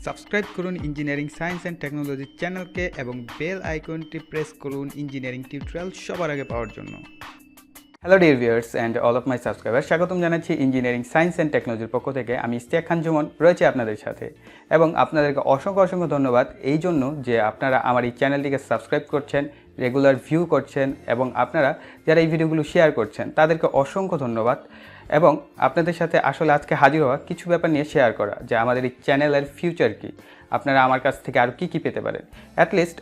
Subscribe করুন engineering science and technology চ্যানেলকে এবং বেল আইকনটি প্রেস করুন ইঞ্জিনিয়ারিং টিউটোরিয়াল সবার আগে পাওয়ার জন্য। Hello dear viewers and all of my subscriber, স্বাগতম জানাচ্ছি ইঞ্জিনিয়ারিং সায়েন্স অ্যান্ড টেকনোলজির পক্ষ থেকে। আমি ইশতিয়াক খান জুমন রয়েছে আপনাদের সাথে এবং আপনাদেরকে অসংখ্য ধন্যবাদ এই জন্য যে আপনারা আমার এই চ্যানেলটিকে সাবস্ক্রাইব করছেন, রেগুলার ভিউ করছেন এবং আপনারা যারা এই ভিডিওগুলো শেয়ার করছেন তাদেরকে অসংখ্য ধন্যবাদ। এবং আপনাদের সাথে আসলে আজকে হাজির হওয়া কিছু ব্যাপার নিয়ে শেয়ার করা যে আমাদের এই চ্যানেলের ফিউচার কী, আপনারা আমার কাছ থেকে আরও কী পেতে পারেন। অ্যাটলিস্ট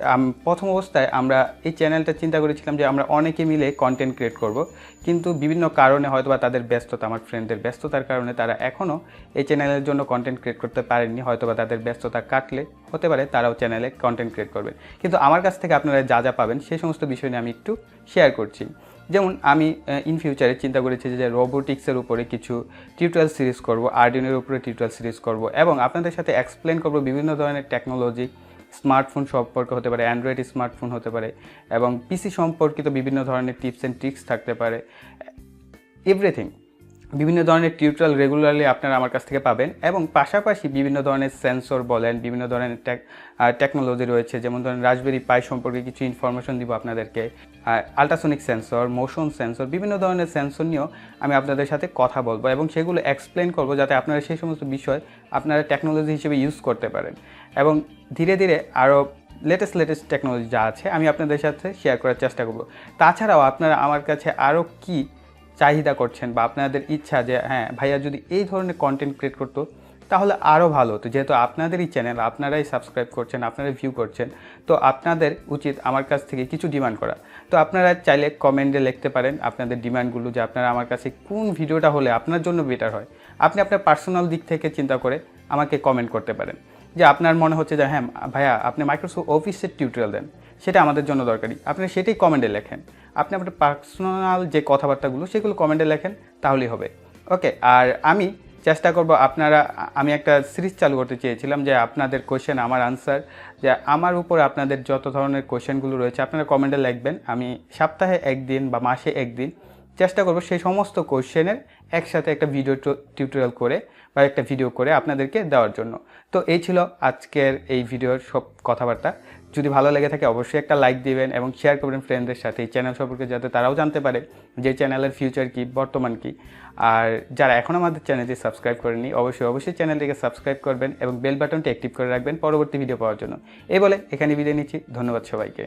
প্রথম অবস্থায় আমরা এই চ্যানেলটা চিন্তা করেছিলাম যে আমরা অনেকে মিলে কন্টেন্ট ক্রিয়েট করব, কিন্তু বিভিন্ন কারণে হয়তোবা তাদের ব্যস্ততা, আমার ফ্রেন্ডদের ব্যস্ততার কারণে তারা এখনও এই চ্যানেলের জন্য কন্টেন্ট ক্রিয়েট করতে পারেননি। হয়তোবা তাদের ব্যস্ততা কাটলে হতে পারে তারাও চ্যানেলে কন্টেন্ট ক্রিয়েট করবেন, কিন্তু আমার কাছ থেকে আপনারা যা পাবেন সেই সমস্ত বিষয় নিয়ে আমি একটু শেয়ার করছি। যেমন আমি ইন ফিউচারে চিন্তা করেছি যে রোবোটিক্সের উপরে কিছু টিউটোরিয়াল সিরিজ করব, আর্ডিনোর উপরে টিউটোরিয়াল সিরিজ করব এবং আপনাদের সাথে এক্সপ্লেন করব বিভিন্ন ধরনের টেকনোলজি, স্মার্টফোন সম্পর্কে হতে পারে, অ্যান্ড্রয়েড স্মার্টফোন হতে পারে এবং পিসি সম্পর্কিত বিভিন্ন ধরনের টিপস অ্যান্ড ট্রিক্স থাকতে পারে, এভরিথিং। বিভিন্ন ধরনের টিউটোরিয়াল রেগুলারলি আপনারা আমার কাছ থেকে পাবেন এবং পাশাপাশি বিভিন্ন ধরনের সেন্সর বলেন, বিভিন্ন ধরনের টেকনোলজি রয়েছে, যেমন ধরেন রাসবেরি পাই সম্পর্কে কিছু ইনফরমেশন দিব আপনাদেরকে, আল্ট্রাসনিক সেন্সর, মোশন সেন্সর, বিভিন্ন ধরনের সেন্সর নিয়েও আমি আপনাদের সাথে কথা বলবো এবং সেগুলো এক্সপ্লেন করব যাতে আপনারা সেই সমস্ত বিষয় আপনারা টেকনোলজি হিসেবে ইউজ করতে পারেন এবং ধীরে ধীরে আরও লেটেস্ট টেকনোলজি যা আছে আমি আপনাদের সাথে শেয়ার করার চেষ্টা করব। তাছাড়াও আপনারা আমার কাছে আরও কি চাহিদা করছেন বা আপনাদের ইচ্ছা যে হ্যাঁ ভাইয়া যদি এই ধরনের কন্টেন্ট ক্রিয়েট করতো তাহলে আরও ভালো হতো, যেহেতু আপনাদেরই চ্যানেল, আপনারাই সাবস্ক্রাইব করছেন, আপনারাই ভিউ করছেন, তো আপনাদের উচিত আমার কাছ থেকে কিছু ডিমান্ড করা। তো আপনারা চাইলে কমেন্টে লিখতে পারেন আপনাদের ডিমান্ডগুলো, যে আপনারা আমার কাছে কোন ভিডিওটা হলে আপনার জন্য বেটার হয়। আপনি আপনার পার্সোনাল দিক থেকে চিন্তা করে আমাকে কমেন্ট করতে পারেন যে আপনার মনে হচ্ছে যে হ্যাঁ ভাইয়া আপনি মাইক্রোসফট অফিসের টিউটোরিয়াল দেন, সেটা আমাদের জন্য দরকারি, আপনি সেটাই কমেন্টে লেখেন। আপনি আপনার পার্সোনাল যে কথাবার্তাগুলো সেগুলো কমেন্টে লেখেন, তাহলেই হবে। ওকে, আর আমি চেষ্টা করব আমি একটা সিরিজ চালু করতে চেয়েছিলাম যে আপনাদের কোয়েশ্চেন আমার আনসার, যে আমার উপর আপনাদের যত ধরনের কোয়েশ্চেনগুলো রয়েছে আপনারা কমেন্টে লিখবেন। আমি সপ্তাহে একদিন বা মাসে একদিন চেষ্টা করব সেই সমস্ত কোয়েশ্চেনের একসাথে একটা ভিডিও টিউটোরিয়াল করে বা একটা ভিডিও করে আপনাদেরকে দেওয়ার জন্য। তো এই ছিল আজকের এই ভিডিওর সব কথাবার্তা। যদি ভালো লেগে থাকে অবশ্যই একটা লাইক দিবেন এবং শেয়ার করবেন ফ্রেন্ডদের সাথে এই চ্যানেল সম্পর্কে, যাতে তারাও জানতে পারে যে চ্যানেলের ফিউচার কী, বর্তমান কী। আর যারা এখন আমাদের চ্যানেলটি সাবস্ক্রাইব করেননি অবশ্যই চ্যানেলটিকে সাবস্ক্রাইব করবেন এবং বেল বাটনটি অ্যাক্টিভ করে রাখবেন পরবর্তী ভিডিও পাওয়ার জন্য। এই বলে এখানে বিদায় নিচ্ছি, ধন্যবাদ সবাইকে।